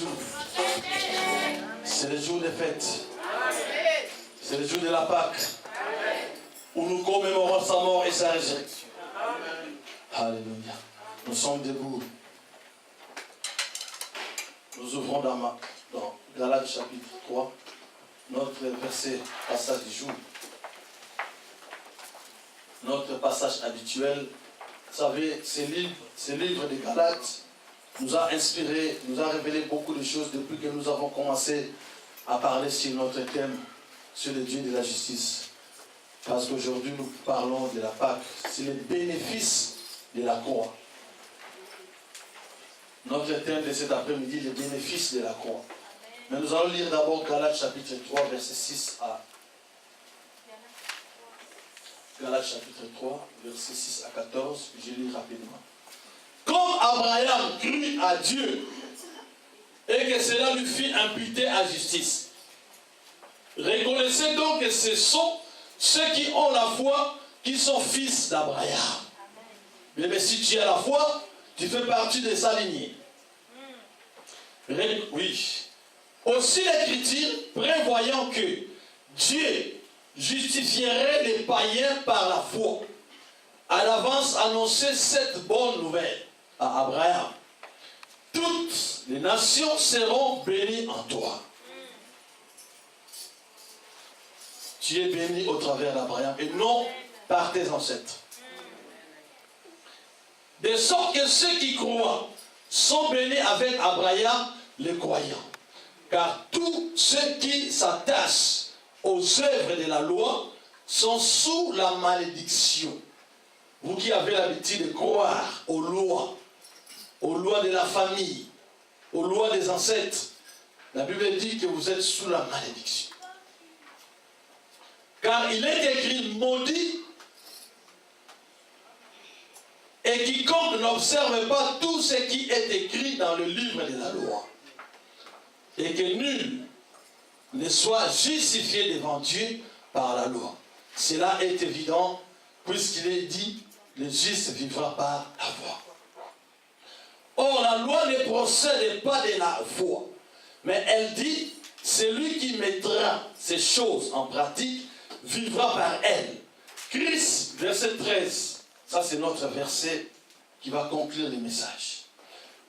jour. C'est le jour des fêtes. C'est le jour de la Pâque. Où nous commémorons sa mort et sa résurrection. Alléluia. Nous sommes debout. Nous ouvrons dans Galates chapitre 3, notre verset, passage du jour. Notre passage habituel. Vous savez, ce livre de Galates nous a inspiré, nous a révélé beaucoup de choses depuis que nous avons commencé à parler sur notre thème, sur le Dieu de la justice. Parce qu'aujourd'hui, nous parlons de la Pâque. C'est le bénéfice de la croix. Notre thème de cet après-midi, le bénéfice de la croix. Mais nous allons lire d'abord Galates chapitre 3, verset 6 à... Galates chapitre 3, verset 6 à 14. Je lis rapidement. Comme Abraham crut à Dieu et que cela lui fit imputer à justice. Reconnaissez donc que ce sont ceux qui ont la foi qui sont fils d'Abraham. Mais si tu as la foi, tu fais partie de sa lignée. Oui. Aussi l'Écriture, prévoyant que Dieu justifierait les païens par la foi, à l'avance annonçait cette bonne nouvelle à Abraham. Toutes les nations seront bénies en toi. Tu es béni au travers d'Abraham et non par tes ancêtres. De sorte que ceux qui croient sont bénis avec Abraham, les croyants. Car tous ceux qui s'attachent aux œuvres de la loi sont sous la malédiction. Vous qui avez l'habitude de croire aux lois de la famille, aux lois des ancêtres, la Bible dit que vous êtes sous la malédiction. Car il est écrit maudit et quiconque n'observe pas tout ce qui est écrit dans le livre de la loi. Et que nul ne soit justifié devant Dieu par la loi. Cela est évident puisqu'il est dit, le juste vivra par la foi. Or, la loi ne procède pas de la foi, mais elle dit, celui qui mettra ces choses en pratique vivra par elle. Christ, verset 13, ça c'est notre verset qui va conclure le message.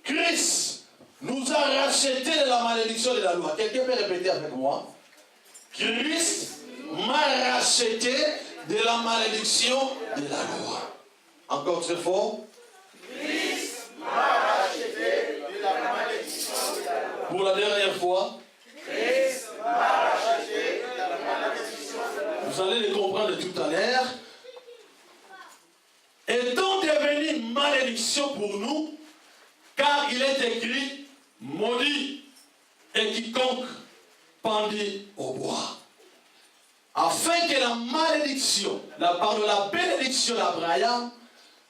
Christ nous a rachetés de la malédiction de la loi. Quelqu'un peut répéter avec moi? Christ m'a racheté de la malédiction de la loi. Encore très fort. Christ m'a racheté de la malédiction de la loi. Pour la dernière fois. Christ m'a racheté de la malédiction de la loi. Vous allez le comprendre tout à l'heure. Étant devenu malédiction pour nous, car il est écrit maudit et quiconque pendit au bois. Afin que la malédiction, la bénédiction d'Abraham,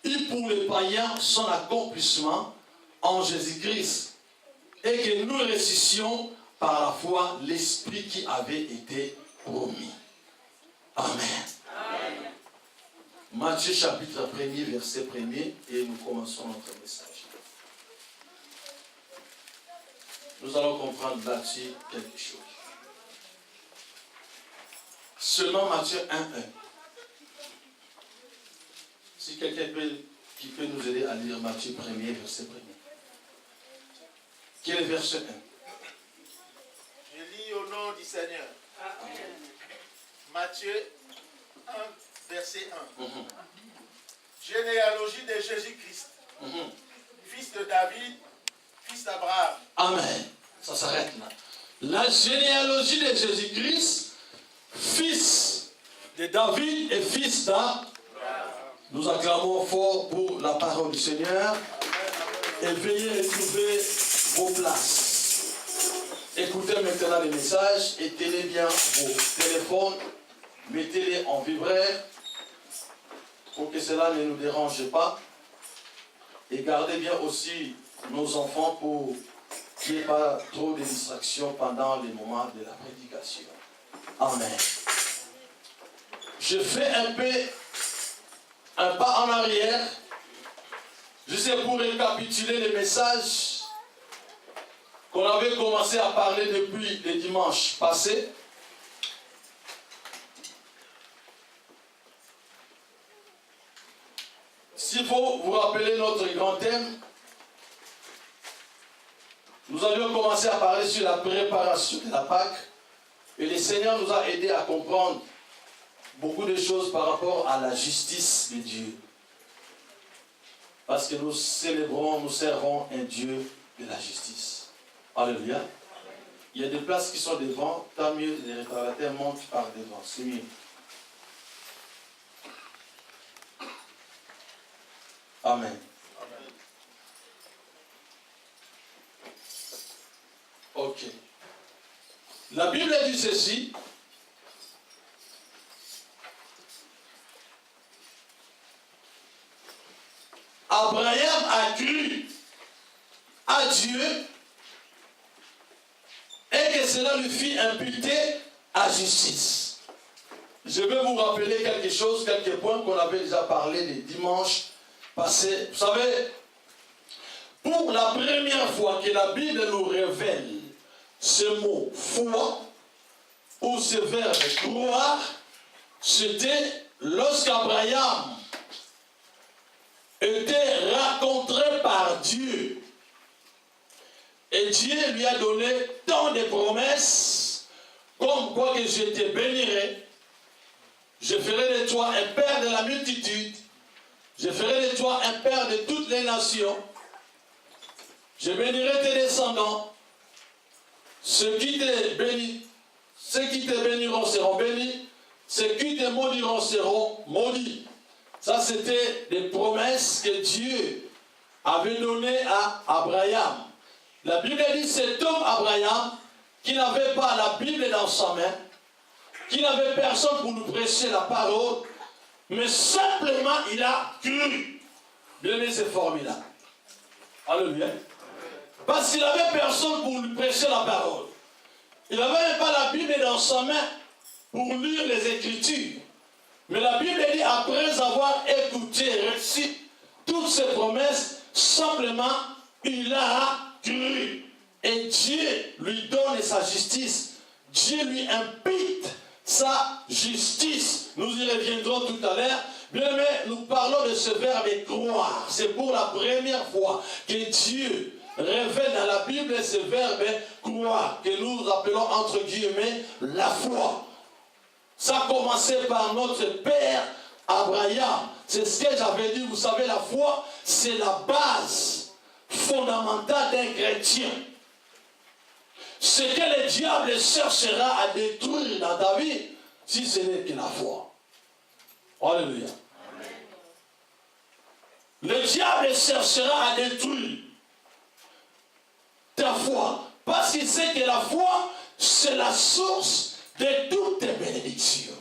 eût pour les païens son accomplissement en Jésus-Christ, et que nous ressuscitions par la foi l'Esprit qui avait été promis. Amen. Amen. Matthieu chapitre 1er, verset 1er, et nous commençons notre message. Nous allons comprendre là-dessus quelque chose. Seulement Matthieu 1.1. Si quelqu'un qui peut nous aider à lire Matthieu 1er, verset 1er. Quel est verset 1? Je lis au nom du Seigneur. Amen. Matthieu 1, verset 1. Généalogie de Jésus-Christ. Fils de David, fils d'Abraham. Amen. Ça s'arrête là. La généalogie de Jésus-Christ, fils de David et fils d'Abraham. Nous acclamons fort pour la parole du Seigneur. Et veuillez retrouver vos places. Écoutez maintenant les messages et tenez bien vos téléphones. Mettez-les en vibraire pour que cela ne nous dérange pas. Et gardez bien aussi nos enfants pour qu'il n'y ait pas trop de distractions pendant les moments de la prédication. Amen. Je fais un pas en arrière, juste pour récapituler les messages qu'on avait commencé à parler depuis les dimanches passés. S'il faut vous rappeler notre grand thème, nous avions commencé à parler sur la préparation de la Pâque et le Seigneur nous a aidés à comprendre beaucoup de choses par rapport à la justice de Dieu. Parce que nous célébrons, nous servons un Dieu de la justice. Alléluia. Il y a des places qui sont devant, tant mieux, les réparateurs montent par devant. C'est mieux. Amen. Ok. La Bible dit ceci. Abraham a cru à Dieu et que cela lui fit imputer à justice. Je vais vous rappeler quelque chose, quelques points qu'on avait déjà parlé les dimanches passés. Vous savez, pour la première fois que la Bible nous révèle ce mot foi ou ce verbe croire, c'était lorsqu'Abraham était rencontré par Dieu. Et Dieu lui a donné tant de promesses, comme quoi que je te bénirai, je ferai de toi un père de la multitude, je ferai de toi un père de toutes les nations, je bénirai tes descendants, ceux qui te béniront seront bénis, ceux qui te maudiront seront maudits. Ça, c'était des promesses que Dieu avait données à Abraham. La Bible dit cet homme Abraham, qui n'avait pas la Bible dans sa main, qui n'avait personne pour nous prêcher la parole, mais simplement il a cru. Bien aimé, c'est formidable. Alléluia. Parce qu'il n'avait personne pour lui prêcher la parole. Il n'avait même pas la Bible dans sa main pour lire les Écritures. Mais la Bible dit, après avoir écouté, reçu toutes ces promesses, simplement, il a cru. Et Dieu lui donne sa justice. Dieu lui impute sa justice. Nous y reviendrons tout à l'heure. Bien aimé, nous parlons de ce verbe croire. C'est pour la première fois que Dieu révèle dans la Bible ce verbe croire, que nous appelons entre guillemets la foi. Ça a commencé par notre père Abraham. C'est ce que j'avais dit. Vous savez, la foi, c'est la base fondamentale d'un chrétien. Ce que le diable cherchera à détruire dans ta vie, si ce n'est que la foi. Alléluia. Le diable cherchera à détruire ta foi. Parce qu'il sait que la foi, c'est la source de toutes tes bénédictions.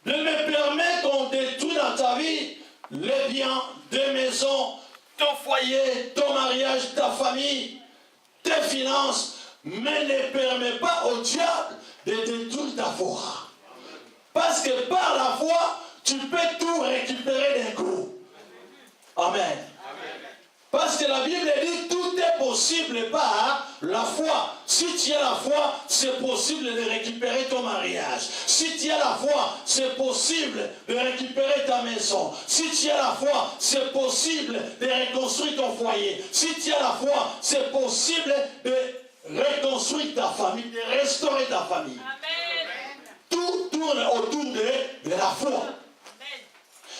Ne me permet qu'on détruise dans ta vie les biens, tes maisons, ton foyer, ton mariage, ta famille, tes finances, mais ne permet pas au diable de détruire ta foi. Parce que par la foi, tu peux tout récupérer d'un coup. Amen. Parce que la Bible dit tout est possible par la foi. Si tu as la foi, c'est possible de récupérer ton mariage. Si tu as la foi, c'est possible de récupérer ta maison. Si tu as la foi, c'est possible de reconstruire ton foyer. Si tu as la foi, c'est possible de reconstruire ta famille, de restaurer ta famille. Amen. Tout tourne autour de la foi.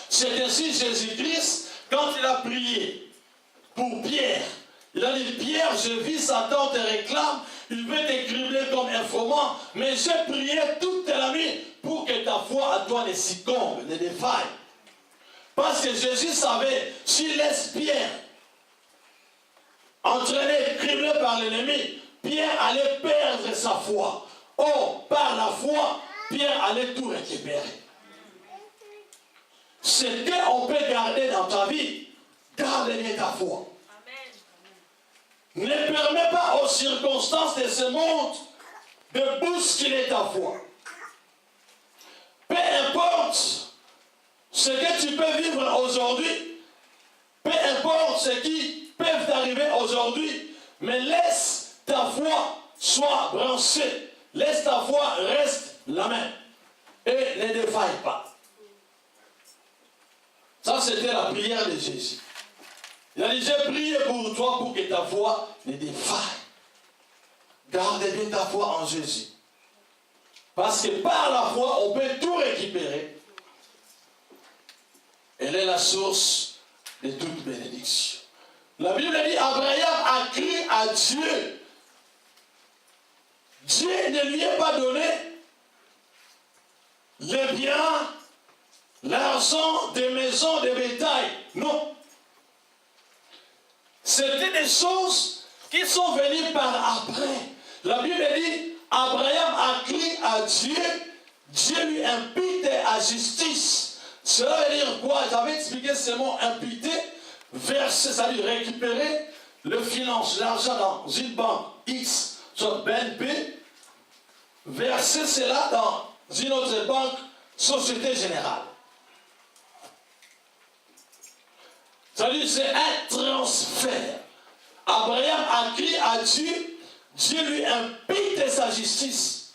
C'est ainsi Jésus-Christ, quand il a prié pour Pierre, il a dit, Pierre, je vis Satan te réclame, il veut te cribler comme un froment, mais j'ai prié toute la nuit pour que ta foi à toi ne succombe, ne défaille. Parce que Jésus savait, s'il laisse Pierre entraîné, criblé par l'ennemi, Pierre allait perdre sa foi. Or, par la foi, Pierre allait tout récupérer. Ce qu'on peut garder dans ta vie, garde bien ta foi. Amen. Ne permets pas aux circonstances de ce monde de bousculer ta foi. Peu importe ce que tu peux vivre aujourd'hui, peu importe ce qui peut t'arriver aujourd'hui, mais laisse ta foi soit branchée. Laisse ta foi reste la même. Et ne défaille pas. Ça, c'était la prière de Jésus. Il a dit, j'ai prié pour toi pour que ta foi ne défaille. Garde bien ta foi en Jésus. Parce que par la foi, on peut tout récupérer. Elle est la source de toute bénédiction. La Bible dit, Abraham a crié à Dieu. Dieu ne lui a pas donné les biens, l'argent, des maisons, des bétails. Non. C'était des choses qui sont venues par après. La Bible dit, Abraham a crié à Dieu, Dieu lui impute à justice. Cela veut dire quoi? J'avais expliqué ce mot imputer, verser, ça veut dire récupérer le finance, l'argent dans une banque X, soit BNP, verser cela dans une autre banque, Société Générale. Ça veut dire c'est un transfert. Abraham a crié à Dieu, Dieu lui impute sa justice.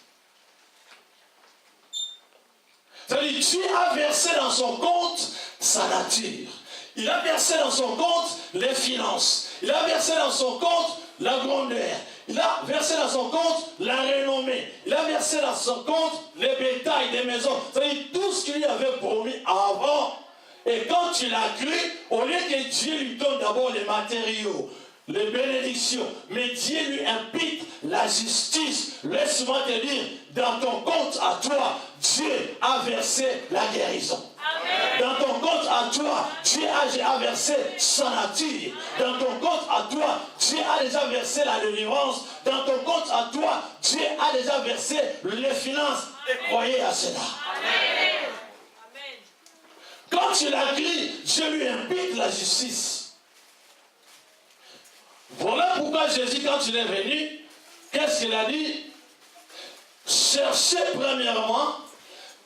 Ça veut dire Dieu a versé dans son compte sa nature. Il a versé dans son compte les finances. Il a versé dans son compte la grandeur. Il a versé dans son compte la renommée. Il a versé dans son compte les bétails des maisons. C'est-à-dire tout ce qu'il lui avait promis avant. Et quand il a cru, au lieu que Dieu lui donne d'abord les matériaux, les bénédictions, mais Dieu lui impute la justice. Laisse-moi te dire, dans ton compte à toi, Dieu a versé la guérison. Amen. Dans ton compte à toi, Dieu a versé sa nature. Dans ton compte à toi, Dieu a déjà versé la délivrance. Dans ton compte à toi, Dieu a déjà versé les finances. Et croyez à cela. Amen. Quand il a crié, Dieu lui impute la justice. Voilà pourquoi Jésus, quand il est venu, qu'est-ce qu'il a dit? Cherchez premièrement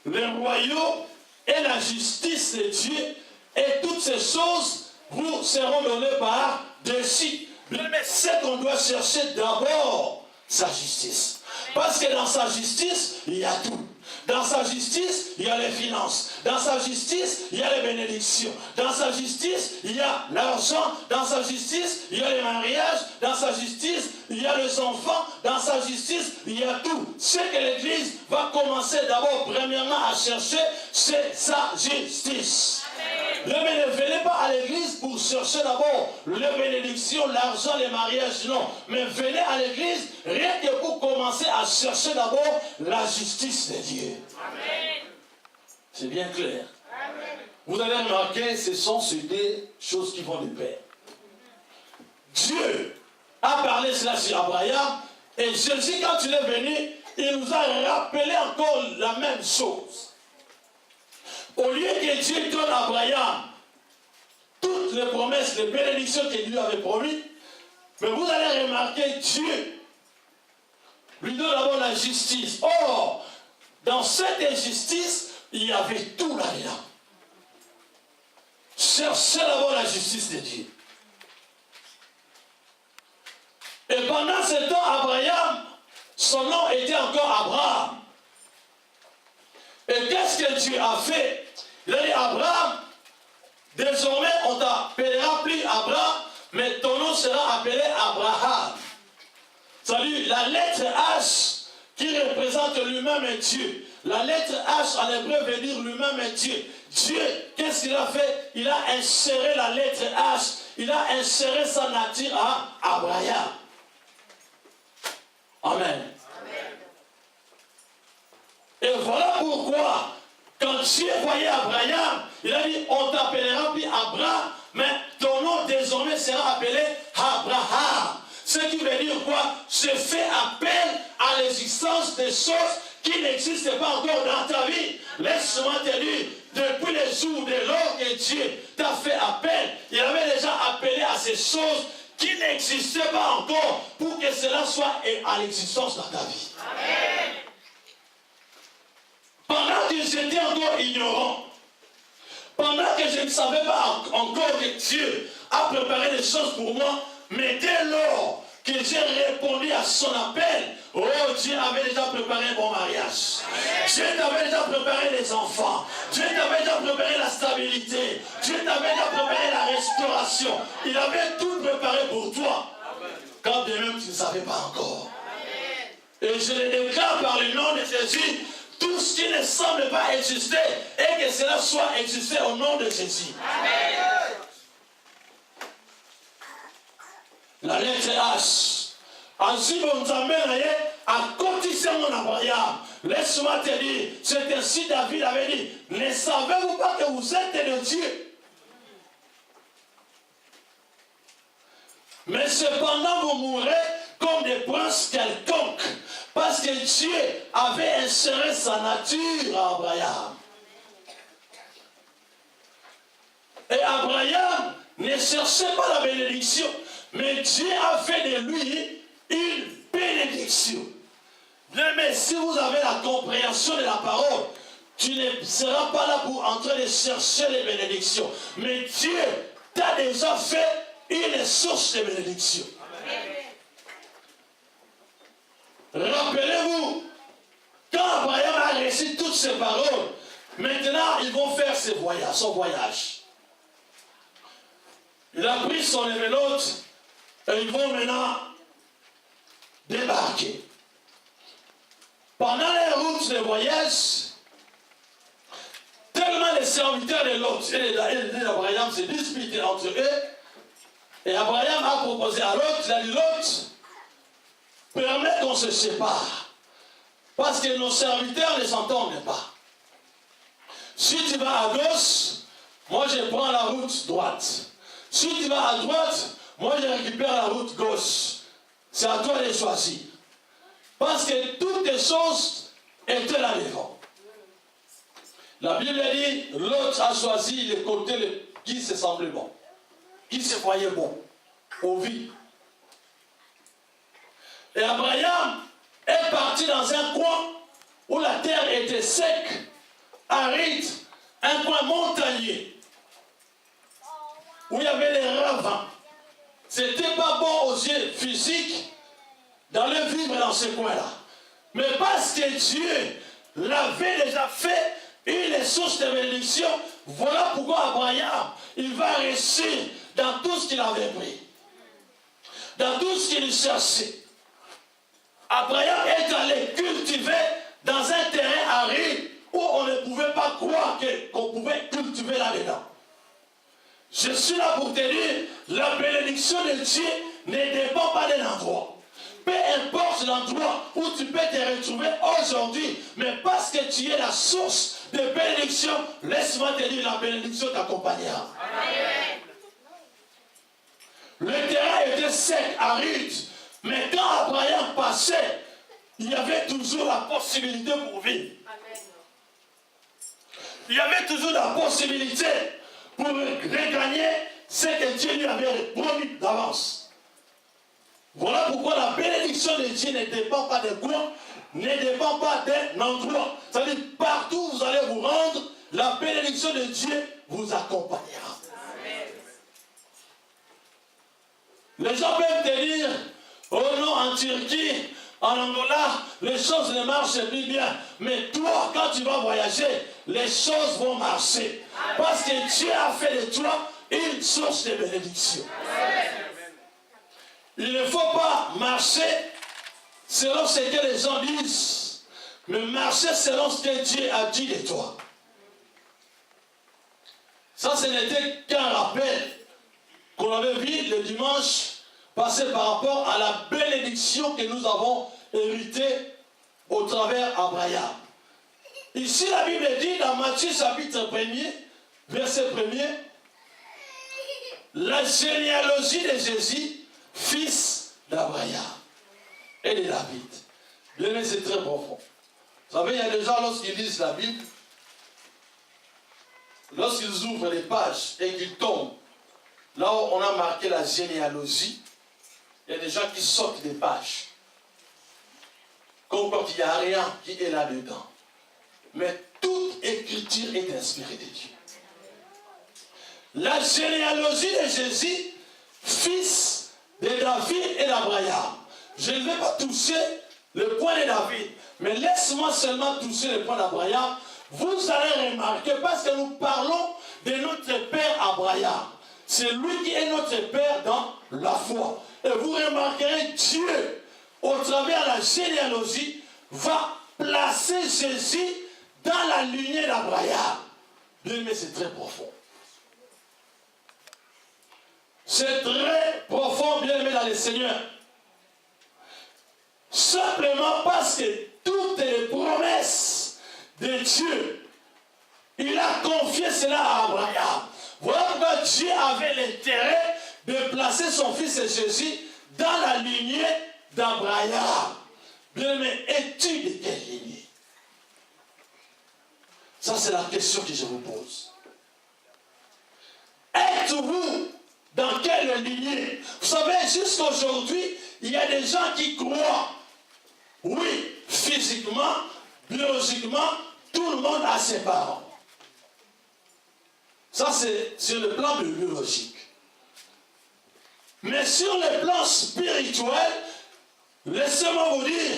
le royaume et la justice de Dieu, et toutes ces choses vous seront données par dessus. Mais c'est qu'on doit chercher d'abord sa justice. Parce que dans sa justice, il y a tout. Dans sa justice, il y a les finances. Dans sa justice, il y a les bénédictions. Dans sa justice, il y a l'argent. Dans sa justice, il y a les mariages. Dans sa justice, il y a les enfants. Dans sa justice, il y a tout. Ce que l'Église va commencer d'abord, premièrement, à chercher, c'est sa justice. Ne venez pas à l'église pour chercher d'abord les bénédictions, l'argent, les mariages, non. Mais venez à l'église rien que pour commencer à chercher d'abord la justice de Dieu. Amen. C'est bien clair. Amen. Vous avez remarqué, ce sont ces deux choses qui vont de pair. Dieu a parlé cela sur Abraham, et Jésus, quand il est venu, il nous a rappelé encore la même chose. Au lieu que Dieu donne à Abraham toutes les promesses, les bénédictions qu'il lui avait promis, mais vous allez remarquer, Dieu lui donne d'abord la justice. Or, dans cette injustice, il y avait tout là-dedans. Cherchez d'abord la justice de Dieu. Et pendant ce temps, Abraham, son nom était encore Abraham. Et qu'est-ce que Dieu a fait? Il a dit, Abraham, désormais on ne t'appellera plus Abraham, mais ton nom sera appelé Abraham. Salut, la lettre H qui représente lui-même Dieu. La lettre H en hébreu veut dire lui-même Dieu. Dieu, qu'est-ce qu'il a fait? Il a inséré la lettre H, il a inséré sa nature à Abraham. Amen. Et voilà pourquoi, quand Dieu voyait Abraham, il a dit, on t'appellera plus Abraham, mais ton nom désormais sera appelé Abraham. Ce qui veut dire quoi? Je fais appel à l'existence des choses qui n'existent pas encore dans ta vie. Laisse-moi te dire, depuis les jours de l'heure que Dieu t'a fait appel, il avait déjà appelé à ces choses qui n'existaient pas encore pour que cela soit à l'existence dans ta vie. Amen. Pendant que j'étais encore ignorant, pendant que je ne savais pas encore que Dieu a préparé des choses pour moi, mais dès lors que j'ai répondu à son appel, oh, Dieu avait déjà préparé un bon mariage. Dieu t'avait déjà préparé les enfants. Dieu t'avait déjà préparé la stabilité. Dieu t'avait déjà préparé la restauration. Il avait tout préparé pour toi. Quand bien même tu ne savais pas encore. Et je le déclare par le nom de Jésus, tout ce qui ne semble pas exister, et que cela soit existé au nom de Jésus. Amen. La lettre H. Ainsi, bon Zambé, à côté mon Abraham. Laisse-moi te dire, c'est ainsi David avait dit, ne savez-vous pas que vous êtes de Dieu? Mais cependant, vous mourrez comme des princes quelconques, parce que Dieu avait inséré sa nature à Abraham. Et Abraham ne cherchait pas la bénédiction, mais Dieu a fait de lui une bénédiction. Bien, mais si vous avez la compréhension de la parole, tu ne seras pas là pour en train de chercher les bénédictions. Mais Dieu t'a déjà fait une source de bénédiction. Rappelez-vous, quand Abraham a reçu toutes ces paroles, maintenant ils vont faire son voyage. Il a pris son émelote et ils vont maintenant débarquer. Pendant les routes de voyage, tellement les serviteurs de Lot et d'Abraham se disputaient entre eux, et Abraham a proposé à Lot, il a dit Lot, permets qu'on se sépare, parce que nos serviteurs ne s'entendent pas. Si tu vas à gauche, moi je prends la route droite. Si tu vas à droite, moi je récupère la route gauche. C'est à toi de choisir. Parce que toutes les choses étaient là devant. La Bible dit, Lot a choisi le côté qui se semblait bon, qui se voyait bon, au vie. Et Abraham est parti dans un coin où la terre était sec, aride, un coin montagnier, où il y avait les ravins. C'était pas bon aux yeux physiques d'aller vivre dans ce coin-là. Mais parce que Dieu l'avait déjà fait une source de bénédiction, voilà pourquoi Abraham, il va réussir dans tout ce qu'il avait pris, dans tout ce qu'il cherchait. Abraham est allé cultiver dans un terrain aride où on ne pouvait pas croire qu'on pouvait cultiver là-dedans. Je suis là pour te dire, la bénédiction de Dieu ne dépend pas d'un endroit. Peu importe l'endroit où tu peux te retrouver aujourd'hui, mais parce que tu es la source de bénédiction, laisse-moi te dire, la bénédiction t'accompagnera. Le terrain était sec, aride, mais quand Abraham passait, il y avait toujours la possibilité pour vivre. Il y avait toujours la possibilité pour regagner ce que Dieu lui avait promis d'avance. Voilà pourquoi la bénédiction de Dieu ne dépend pas de quoi, ne dépend pas d'un endroit. C'est-à-dire, partout où vous allez vous rendre, la bénédiction de Dieu vous accompagnera. Amen. Les gens peuvent te dire, oh non, en Turquie, en Angola, les choses ne marchent plus bien. Mais toi, quand tu vas voyager, les choses vont marcher. Parce que Dieu a fait de toi une source de bénédiction. Amen. Il ne faut pas marcher selon ce que les gens disent, mais marcher selon ce que Dieu a dit de toi. Ça, ce n'était qu'un rappel qu'on avait vu le dimanche passé par rapport à la bénédiction que nous avons héritée au travers d'Abraham. Ici, la Bible dit dans Matthieu chapitre 1er, verset 1er, la généalogie de Jésus, fils d'Abraham et de David. Bien, c'est très profond. Vous savez, il y a des gens, lorsqu'ils lisent la Bible, lorsqu'ils ouvrent les pages et qu'ils tombent, là où on a marqué la généalogie, il y a des gens qui sortent des pages. Comme quand il n'y a rien qui est là-dedans. Mais toute écriture est inspirée de Dieu. La généalogie de Jésus, fils de David et d'Abraham, je ne vais pas toucher le point de David, mais laisse-moi seulement toucher le point d'Abraham. Vous allez remarquer, parce que nous parlons de notre père Abraham. C'est lui qui est notre père dans la foi. Et vous remarquerez, Dieu, au travers de la généalogie, va placer Jésus dans la lignée d'Abraham. Bien, mais c'est très profond. C'est très profond, bien aimé dans le Seigneur. Simplement parce que toutes les promesses de Dieu, il a confié cela à Abraham. Voilà pourquoi Dieu avait l'intérêt de placer son fils Jésus dans la lignée d'Abraham. Bien aimé, es-tu de quelle lignée? Ça, c'est la question que je vous pose. Êtes-vous dans quelle lignée? Vous savez, jusqu'à aujourd'hui, il y a des gens qui croient, oui, physiquement, biologiquement, tout le monde a ses parents. Ça, c'est sur le plan biologique. Mais sur le plan spirituel, laissez-moi vous dire,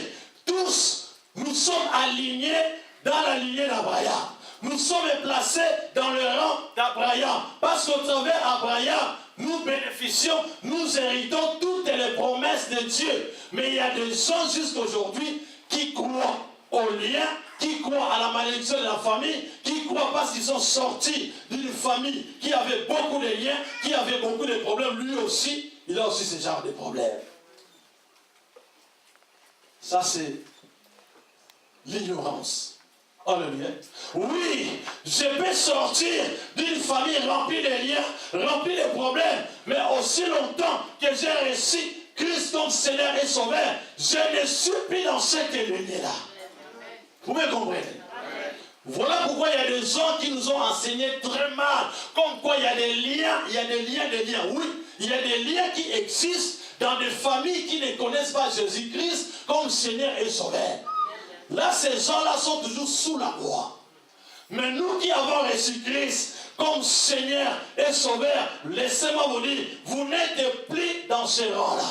tous, nous sommes alignés dans la lignée d'Abraham. Nous sommes placés dans le rang d'Abraham. Parce qu'au travers d'Abraham, nous bénéficions, nous héritons toutes les promesses de Dieu. Mais il y a des gens jusqu'à aujourd'hui qui croient au lien, qui croient à la malédiction de la famille, qui croient parce qu'ils sont sortis d'une famille qui avait beaucoup de liens, qui avait beaucoup de problèmes. Lui aussi, il a aussi ce genre de problèmes. Ça, c'est l'ignorance. Alléluia. Oui, je peux sortir d'une famille remplie de liens, remplie de problèmes, mais aussi longtemps que j'ai reçu Christ comme Seigneur et Sauveur, je ne suis plus dans cette lignée-là. Vous me comprenez? Voilà pourquoi il y a des gens qui nous ont enseigné très mal, comme quoi il y a des liens, oui, il y a des liens qui existent dans des familles qui ne connaissent pas Jésus-Christ comme Seigneur et Sauveur. Là, ces gens-là sont toujours sous la loi. Mais nous qui avons reçu Christ comme Seigneur et Sauveur, laissez-moi vous dire, vous n'êtes plus dans ce rang-là.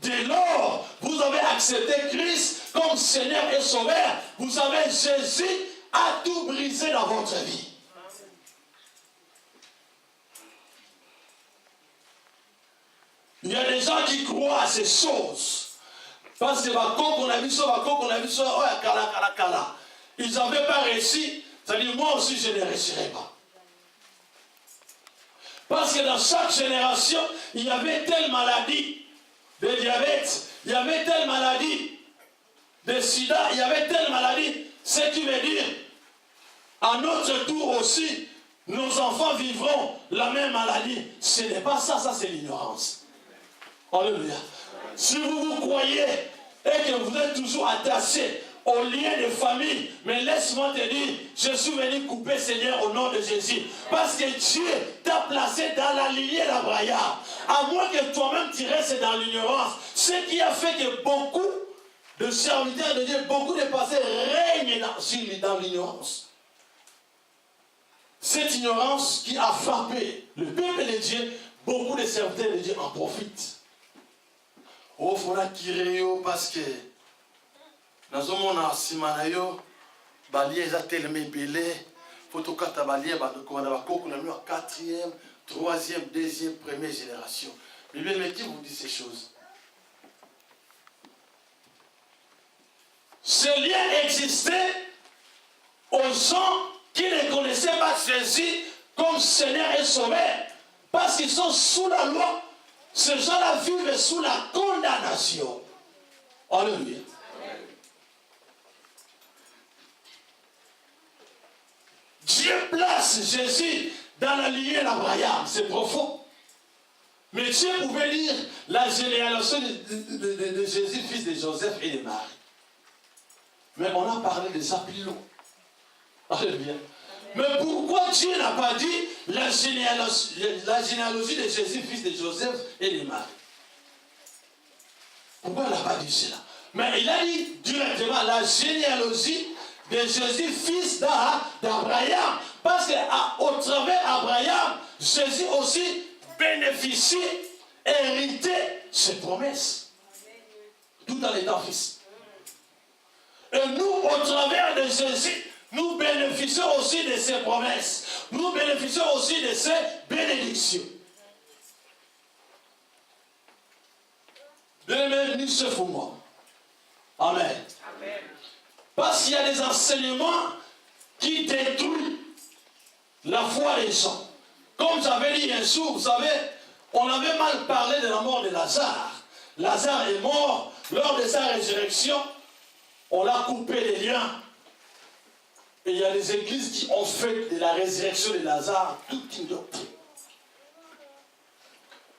Dès lors, vous avez accepté Christ comme Seigneur et Sauveur, vous avez Jésus à tout briser dans votre vie. Il y a des gens qui croient à ces choses. Parce que ils n'avaient pas réussi. C'est-à-dire, moi aussi, je ne réussirai pas. Parce que dans chaque génération, il y avait telle maladie de diabète, il y avait telle maladie de sida, il y avait telle maladie. Ce qui veut dire, à notre tour aussi, nos enfants vivront la même maladie. Ce n'est pas ça, ça c'est l'ignorance. Alléluia. Si vous croyez et que vous êtes toujours attaché aux liens de famille, mais laisse-moi te dire, je suis venu couper, Seigneur, au nom de Jésus. Parce que Dieu t'a placé dans la lignée d'Abraham. À moins que toi-même tu restes dans l'ignorance. Ce qui a fait que beaucoup de serviteurs de Dieu, beaucoup de passés règnent dans l'ignorance. Cette ignorance qui a frappé le peuple de Dieu, beaucoup de serviteurs de Dieu en profitent. Oh, il faudra tirer parce que dans un monde simanayo, balier est tellement belé, photocarte balier, on a 4e, 3e, 2e, première génération. Mais bien, qui vous dit ces choses? Ce lien existait aux gens qui ne connaissaient pas Jésus comme Seigneur et Sauveur, parce qu'ils sont sous la loi. Ces gens-là vivent sous la condamnation. Alléluia. Dieu place Jésus dans la lignée d'Abraham. C'est profond. Mais Dieu pouvait lire la généalogie de Jésus, fils de Joseph et de Marie. Mais on a parlé de ça plus long. Alléluia. Mais pourquoi Dieu n'a pas dit la généalogie de Jésus, fils de Joseph et de Marie? Pourquoi il n'a pas dit cela? Mais il a dit directement la généalogie de Jésus, fils d'Abraham. Parce qu'au travers d'Abraham, Jésus aussi bénéficie, hérité ses promesses. Tout en étant fils. Et nous, au travers de ceci, nous bénéficions aussi de ses promesses. Nous bénéficions aussi de ses bénédictions. Bien-aimés, nous se moi. Amen. Amen. Parce qu'il y a des enseignements qui détruisent la foi des gens. Comme j'avais dit un jour, vous savez, on avait mal parlé de la mort de Lazare. Lazare est mort. Lors de sa résurrection, on l'a coupé les liens. Et il y a des églises qui ont fait de la résurrection de Lazare toute une doctrine.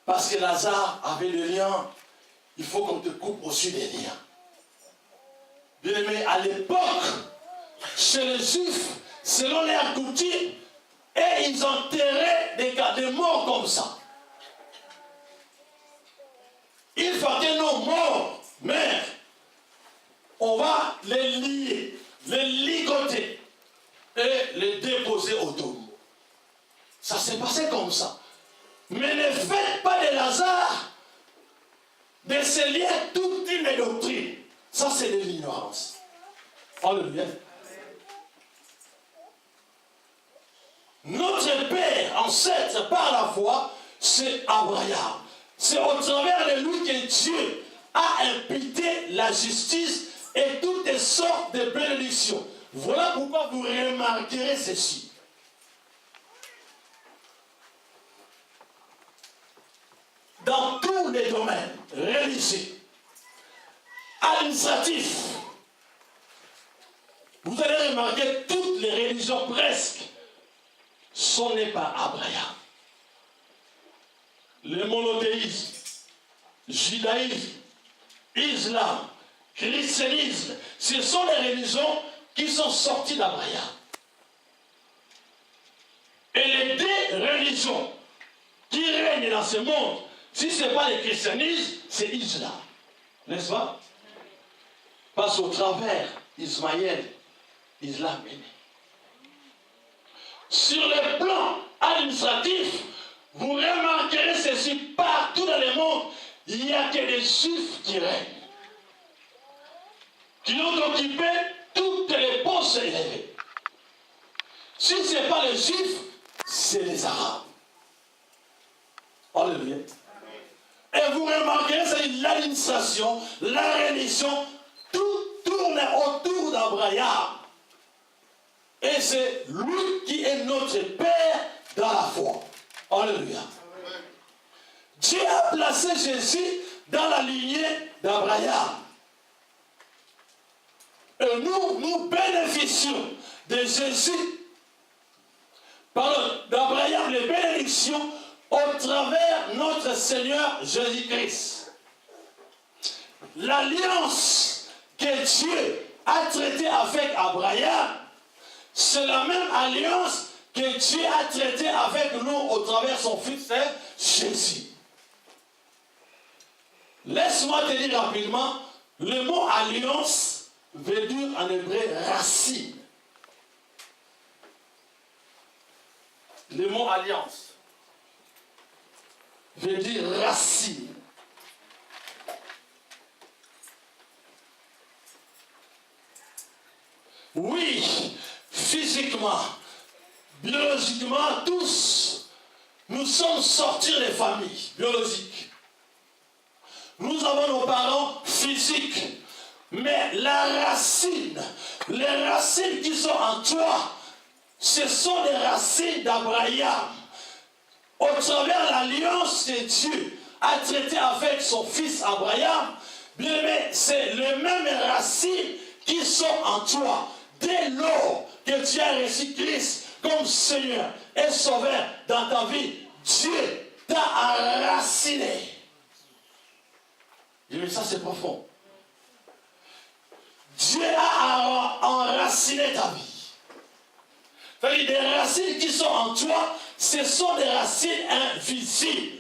Parce que Lazare avait le lien, il faut qu'on te coupe aussi des liens. Bien aimé, à l'époque, chez les Juifs, selon leur coutume, et ils enterraient des morts comme ça. Il fallait nos morts, mais on va les lier, les ligoter et les déposer au tombeau. Ça s'est passé comme ça. Mais ne faites pas de Lazare de se lier toute une doctrine. Ça, c'est de l'ignorance. Alléluia. Notre Père, ancêtre par la foi, c'est Abraham. C'est au travers de lui que Dieu a imputé la justice et toutes sortes de bénédictions. Voilà pourquoi vous remarquerez ceci. Dans tous les domaines religieux, administratifs, vous allez remarquer toutes les religions presque sont nées par Abraham. Le monothéisme, judaïsme, islam, christianisme, ce sont les religions qui sont sorties d'Abraham. Et les deux religions qui règnent dans ce monde, si ce n'est pas le christianisme, c'est l'islam. N'est-ce pas? Parce qu'au travers d'Ismaël, l'islam est né. Sur le plan administratif, vous remarquerez ceci, partout dans le monde, il n'y a que des Juifs qui règnent, qui ont occupé toutes les postes élevés. Si ce n'est pas les Juifs, c'est les Arabes. Alléluia. Et vous remarquerez, c'est l'administration, la religion, tout tourne autour d'Abraham. Et c'est lui qui est notre Père dans la foi. Alléluia. Dieu a placé Jésus dans la lignée d'Abraham. Et nous bénéficions de Jésus, d'Abraham, les bénédictions au travers notre Seigneur Jésus-Christ. L'alliance que Dieu a traitée avec Abraham, c'est la même alliance que Dieu a traitée avec nous au travers son Fils Jésus. Laisse-moi te dire rapidement, le mot alliance veut dire en hébreu racine. Le mot alliance veut dire racine. Oui, physiquement, biologiquement, tous, nous sommes sortis des familles biologiques. Nous avons nos parents physiques, mais la racine, les racines qui sont en toi, ce sont des racines d'Abraham. Au travers l'alliance que Dieu a traitée avec son fils Abraham, bien aimé, c'est les mêmes racines qui sont en toi. Dès lors que tu as reçu Christ comme Seigneur et Sauveur dans ta vie, Dieu t'a enraciné. Et ça c'est profond. Dieu a enraciné ta vie. C'est-à-dire des racines qui sont en toi, ce sont des racines invisibles.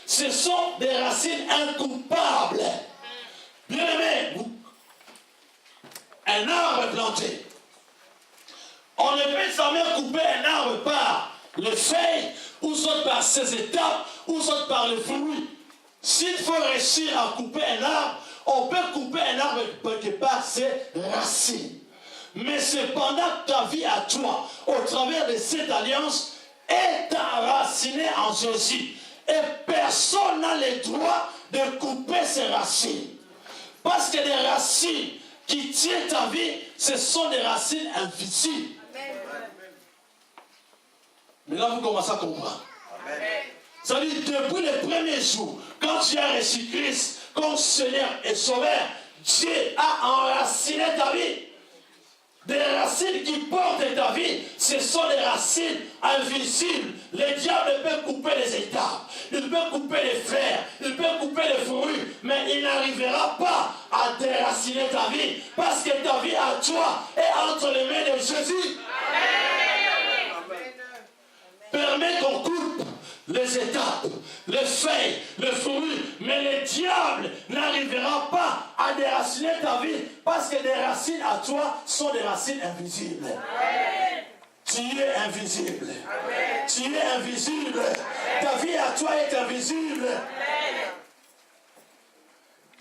Ce sont des racines incoupables. Bien aimé, un arbre planté. On ne peut jamais couper un arbre par les feuilles, ou soit par ses étapes, ou soit par le fruit. S'il faut réussir à couper un arbre, on peut couper un arbre quelque part, c'est racine. Mais cependant, ta vie à toi, au travers de cette alliance, est enracinée en Jésus. Et personne n'a le droit de couper ses racines. Parce que les racines qui tiennent ta vie, ce sont des racines invisibles. Mais là, vous commencez à comprendre. Ça veut dire, depuis le premier jour, quand tu as reçu Christ comme Seigneur et Sauveur, Dieu a enraciné ta vie. Des racines qui portent ta vie, ce sont des racines invisibles. Le diable peut couper les étapes, il peut couper les fleurs, il peut couper les fruits, mais il n'arrivera pas à déraciner ta vie, parce que ta vie à toi est entre les mains de Jésus. Permets qu'on coupe les étapes, les feuilles, les fruits, mais le diable n'arrivera pas à déraciner ta vie, parce que des racines à toi sont des racines invisibles. Amen. Tu es invisible. Amen. Tu es invisible. Amen. Ta vie à toi est invisible. Amen.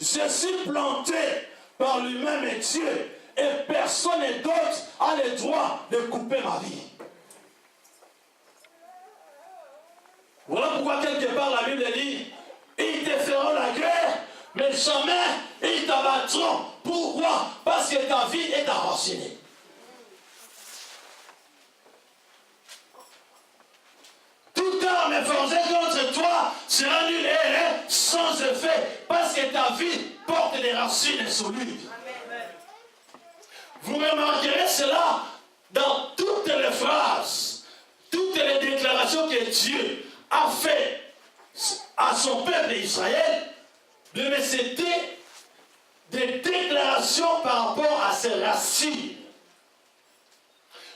Je suis planté par lui-même et Dieu, et personne d'autre a le droit de couper ma vie. Voilà pourquoi quelque part la Bible dit, ils te feront la guerre, mais jamais ils t'abattront. Pourquoi? Parce que ta vie est enracinée. Toute arme forgée contre toi sera nulle et sans effet, parce que ta vie porte des racines solides. Vous remarquerez cela dans toutes les phrases, toutes les déclarations que Dieu a fait à son peuple d'Israël, mais c'était des déclarations par rapport à ses racines.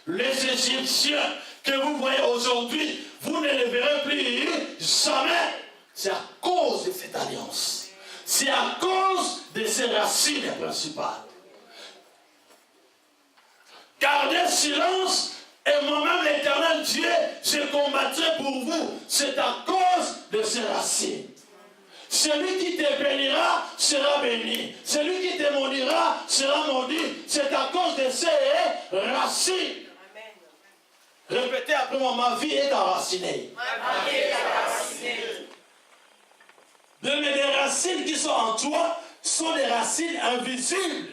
Les Égyptiens que vous voyez aujourd'hui, vous ne les verrez plus jamais. C'est à cause de cette alliance. C'est à cause de ses racines principales. Gardez silence. Et moi-même, l'Éternel Dieu, je combattrai pour vous. C'est à cause de ces racines. Celui qui te bénira sera béni. Celui qui te maudira sera maudit. C'est à cause de ces racines. Amen. Répétez après moi, ma vie est enracinée. Ma vie est enracinée. Mais les racines qui sont en toi sont des racines invisibles.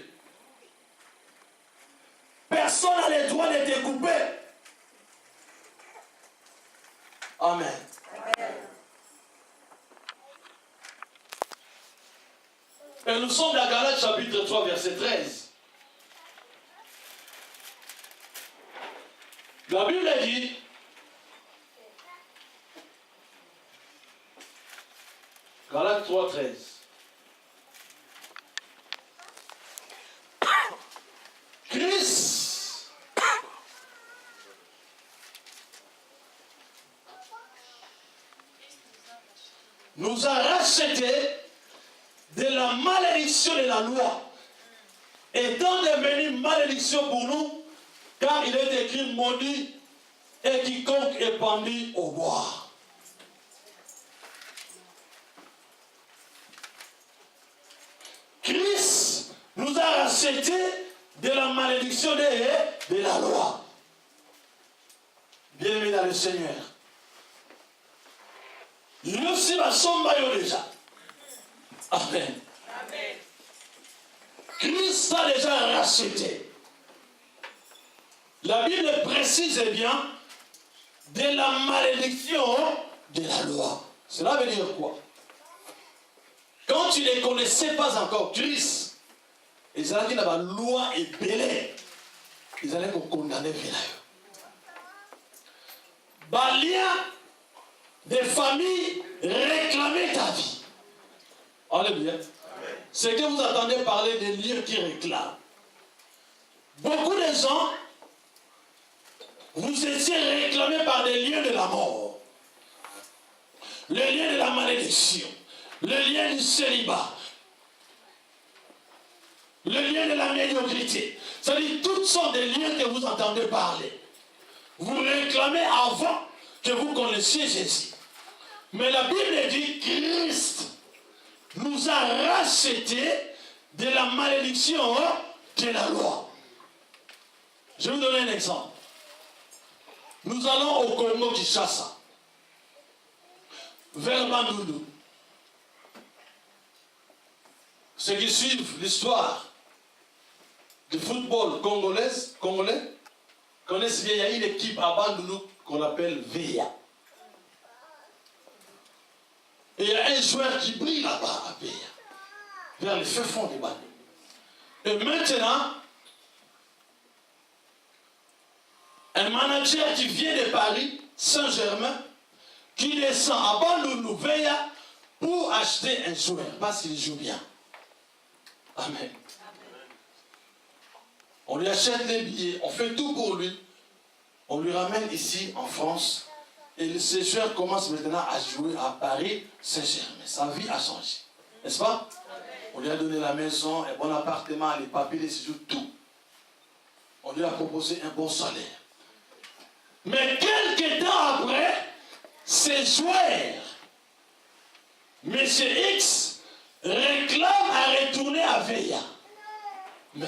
Personne n'a le droit de te couper. Amen. Amen. Et nous sommes dans Galates chapitre 3, verset 13. La Bible dit, Galates 3, 13. Christ nous a rachetés de la malédiction de la loi, étant devenu malédiction pour nous, car il est écrit maudit et quiconque est pendu au bois. Christ nous a rachetés de la malédiction de la loi. Bienvenue dans le Seigneur. Nous sommes à son maillot déjà. Amen. Amen. Christ a déjà racheté. La Bible précise bien de la malédiction de la loi. Cela veut dire quoi? Quand tu ne connaissais pas encore Christ, ils allaient dire la loi est belle. Ils allaient condamner. Balia des familles réclamaient ta vie. Alléluia. C'est que vous entendez parler des lieux qui réclament. Beaucoup de gens, vous étiez réclamés par des lieux de la mort. Le lieu de la malédiction. Le lieu du célibat. Le lieu de la médiocrité. C'est-à-dire, toutes sortes de lieux que vous entendez parler. Vous réclamez avant que vous connaissiez Jésus. Mais la Bible dit Christ nous a rachetés de la malédiction de la loi. Je vais vous donner un exemple. Nous allons au Congo-Kinshasa, vers Bandundu. Ceux qui suivent l'histoire du football congolais connaissent bien, il y a une équipe à Bandundu qu'on appelle VIA. Et il y a un joueur qui brille là-bas à VIA, vers les feux fonds de Bandundu. Et maintenant, un manager qui vient de Paris, Saint-Germain, qui descend à Bandundu VIA pour acheter un joueur, parce qu'il joue bien. Amen. On lui achète les billets, on fait tout pour lui. On lui ramène ici en France. Et ce joueur commence maintenant à jouer à Paris Saint-Germain. Sa vie a changé. N'est-ce pas? On lui a donné la maison, un bon appartement, les papiers, les séjours, tout. On lui a proposé un bon salaire. Mais quelques temps après, ce joueur, M. X, réclame à retourner à Veya. Mais,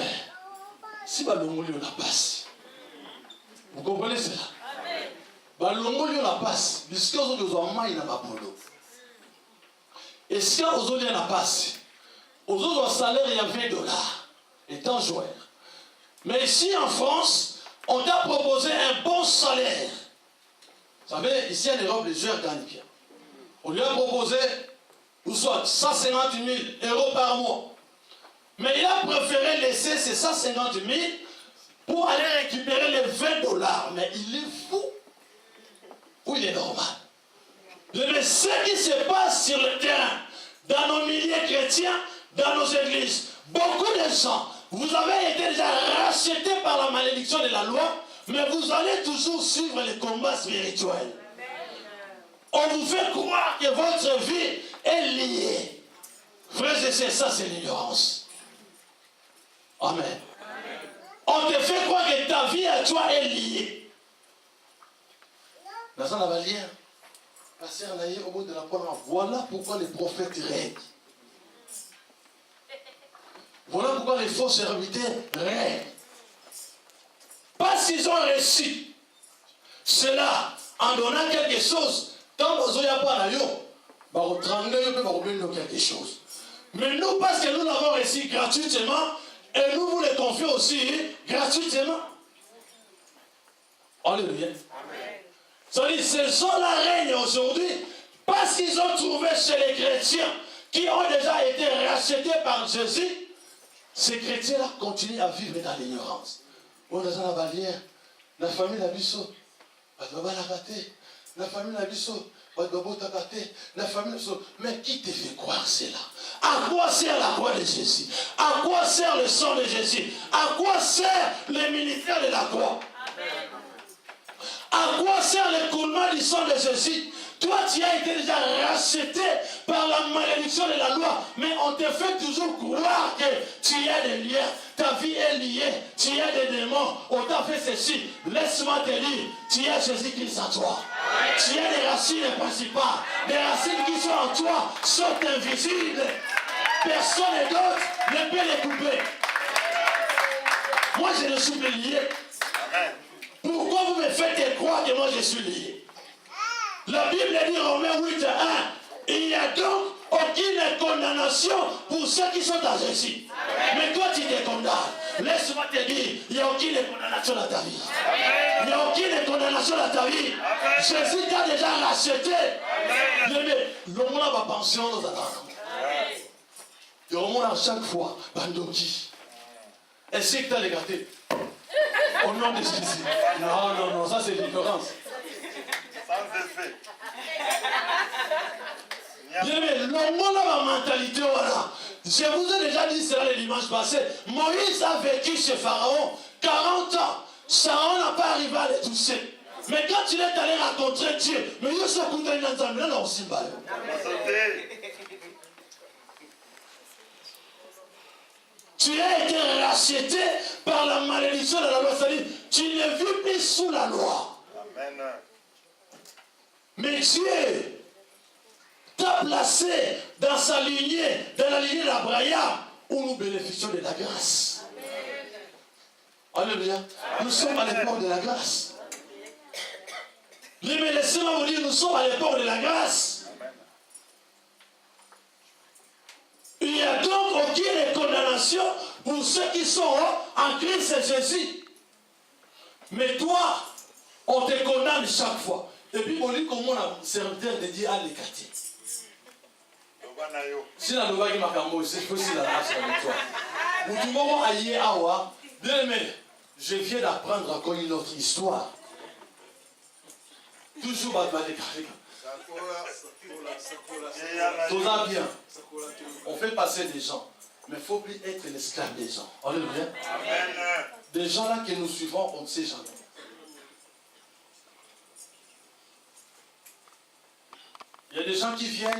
si Balongoli on la passe, vous comprenez cela? Balongoli on la passe, puisque vous avez un polo. Et si vous avez la passe, vous avez un salaire il y a $20, étant joueur. Mais ici en France, on t'a proposé un bon salaire. Vous savez, ici en Europe, les joueurs gagnent bien. On lui a proposé, ou soit 150 000 € par mois. Mais il a préféré laisser ces 150 000 pour aller récupérer les $20. Mais il est fou. Ou il est normal. Mais ce qui se passe sur le terrain, dans nos milieux chrétiens, dans nos églises, beaucoup de gens, vous avez été déjà rachetés par la malédiction de la loi, mais vous allez toujours suivre les combats spirituels. On vous fait croire que votre vie est liée. Frères et sœurs, ça c'est l'ignorance. Amen. On te fait croire que ta vie à toi est liée. Dans la valière, au bout de la parole, voilà pourquoi les prophètes règnent. Voilà pourquoi les faux serviteurs règnent. Parce qu'ils ont reçu cela en donnant quelque chose. Tant que vous n'avez pas quelque chose. Mais nous, parce que nous l'avons reçu gratuitement, et nous vous le confions aussi gratuitement. Alléluia. C'est-à-dire, ces gens-là règnent aujourd'hui parce qu'ils ont trouvé chez les chrétiens qui ont déjà été rachetés par Jésus. Ces chrétiens-là continuent à vivre dans l'ignorance. On est dans la barrière, la famille la biso, la famille la biso, la famille mais qui te fait croire cela? À quoi sert la croix de Jésus? À quoi sert le sang de Jésus? À quoi sert le ministère de la croix? À quoi sert le coulement du sang de Jésus? Toi, tu as été déjà racheté par la malédiction de la loi, mais on te fait toujours croire que tu as des liens, ta vie est liée, tu as des démons, on t'a fait ceci. Laisse-moi te dire, tu as Jésus-Christ en toi. Tu as des racines principales, des racines qui sont en toi, sont invisibles. Personne d'autre ne peut les couper. Moi, je ne suis pas lié. Pourquoi vous me faites croire que moi je suis lié? La Bible dit Romains 8, 1. Il n'y a donc aucune condamnation pour ceux qui sont à Jésus. Mais toi tu te condamnes. Laisse-moi te dire, il n'y a aucune condamnation dans ta vie. Il n'y a aucune condamnation dans ta vie. Jésus t'a déjà racheté. Le monde a ma pension aux attentes. Le monde à chaque fois, bandoki. Est-ce que tu as regardé? Au nom de Jésus. Non, ça c'est l'ignorance. Sans effet. Le monde a ma mentalité, voilà. Je vous ai déjà dit cela le dimanche passé. Moïse a vécu chez Pharaon 40 ans. Pharaon n'a pas arrivé à le toucher. Mais quand il est allé rencontrer Dieu, mais il s'est écouté dans un là aussi. Tu as été racheté par la malédiction de la loi. C'est-à-dire, tu ne vis plus sous la loi. Amen. Mais Dieu t'a placés dans sa lignée, dans la lignée d'Abraham, où nous bénéficions de la grâce. Alléluia. Nous sommes à l'époque de la grâce. Mais laissez-moi vous dire, nous sommes à l'époque de la grâce. Il n'y a donc aucune condamnation pour ceux qui sont en Christ Jésus. Mais toi, on te condamne chaque fois. Et puis on dit comment un serviteur de Dieu a l'écarté. Si la nouvelle qui m'a fait c'est possible la grâce avec toi. Vous tout le monde aïe awa. Bien aimé, je viens d'apprendre encore une autre histoire. Toujours à déclarer. Tout va bien. On fait passer des gens. Mais il ne faut plus être l'esclave des gens. Alléluia. Des gens là que nous suivons, on ne sait jamais. Il y a des gens qui viennent.